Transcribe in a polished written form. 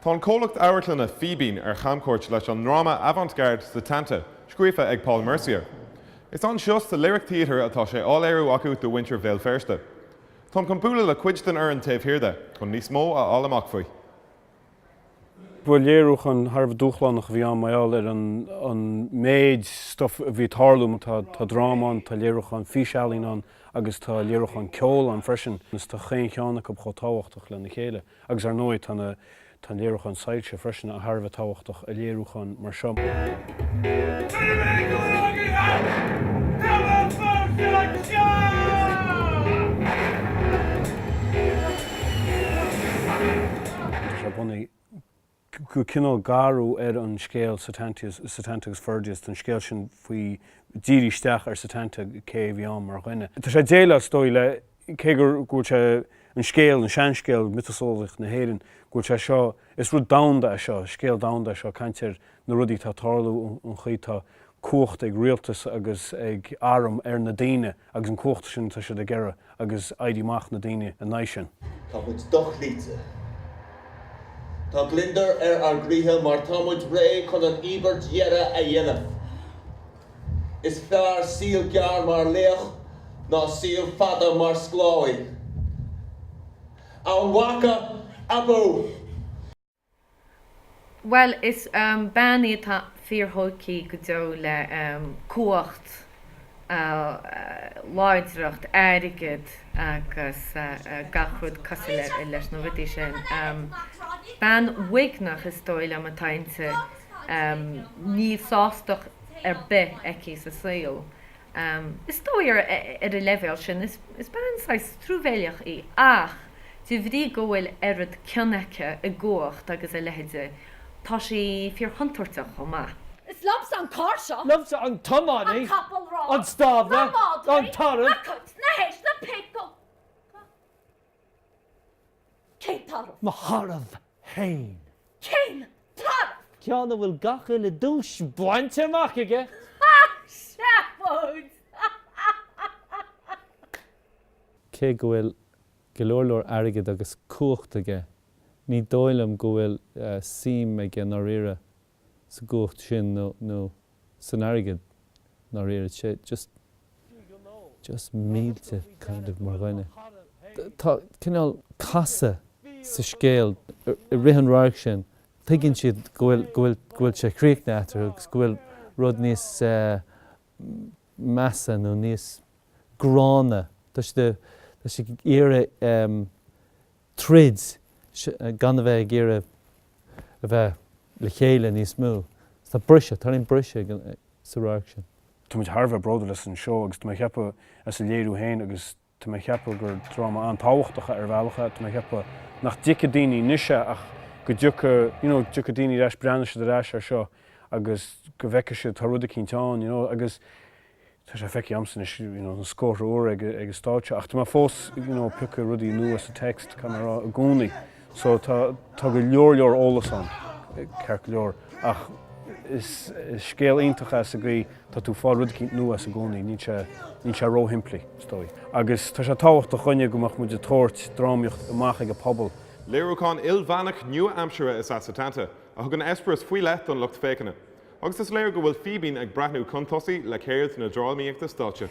Tá cólacht áirtlanna Phoebín chamcóirt leis an drama avant-garde Sétanta, scríofa ag Paul Mercier. Is an just the lyric theatre atá sé áléirú acu do winter bhéal fersta. Tá chun búla le cuid den ar an taobh hiirde, chun níos mó a álamach faoi. Bhfuil léirúch an Harbh dúchlánach bhí an maiall an méid stuff a bhí tarlúm tá drámán, tá léirúch an físeálín an agus tá léirúch an ceol an freisin. Is tá chéin cheannach go táhachtach le na chéile. Agus ar nóid tá léirúch an sailse freisin a Harbh táhachtach a léirúch an mar seom. Go cinál garú an scéal Sétanta-H264 MOV an scéal sin faoi díristeach ar Sétanta cé bhí mar chuine. Tá sé déile stoi le cé gur sé an scéal an seanscéal mitasólach na héireann gúil sé seo is rud damda seo, scéal damda seo caintear na rudí tá tarlú an chuí tá cuacht ag rialtas agus ag áram ar na daoine agus an cuacht sin tá sé de ghearra agus aidíach na daoine a naid sin. Tá muid dochlíte. Tá glindar ar gríthe mar tá muid ré chun an íbert dhearra a dhéanamh. Is fearr síl gearr mar léach ná síl fada mar scláí. An wacha abó. Well, is bannaí tá fíorthócaí go dó le cuacht láidireacht airigid agus gachrúd cosile leis na bhidí sin. Ban wignach is dóil am a tainte ní sástach ar bith eici sa saoil. Is dóir ar a level sin is ban sais trúbhéileach í ach tú bhrí gohfuil arad ceannaice a gcuacht agus a lehéide tá sí fíorchontarteach chomá. Is lumps an carsha. Lumps an tománaí. An couple raw. An stabla. An tarra. Na héis na pickle. Cé tarra. Maharv hain. Cén tarra. Ceanna bhfuil gacha le dúis bainte amach aige. Shepherd. Cé go bhfuil golóir airgid agus cuacht aige. Ní dóilm go bhfuil sim aige ná riire sa cuacht sin nó san airgid ná riire sé just mílte kind of mar ghaine. Tá cinál casa sa scéal i rihan ráig sin tuigeann siad go bhfuil sé chríochna atar agus go bhfuil rud níos measa nó níos grána. Tá sé éire trid gan a bheith géire a bheith le chéile níos mú. Tá brise, tá on brise sa ráig sin. Tá muid Harbh bróda leis an seo agus tá cheappa as a léirú hain agus tá cheappa gur tráma an táhachtacha ar bhealacha, tá cheappa nach dice daoine nise ach go dice daoine leis breanise de leis ar seo agus go bhheice sé tá rud a cínteáin, agus tá sé feici amsan an scóir uair ag státe ach tá fós pica rudí nua sa text chu a gcónaí, so tá go leor ólasán ceir leor ach is scéal iontacha sa grí tá tú fá rud cinn nua sa gcónaí ní sé róthimplaí stoi. Agus tá sé táhacht a chuine gomach muid a tóirt drámiocht amach ag a pobl. Léirúcháin ilmheannach nua amsúra is a Sétanta a thug an espras faoi leat an lucht féiceanna. Agus is léir go bhfuil Phoebín ag brathnú contosaí le céirt na dráilmíochta státe.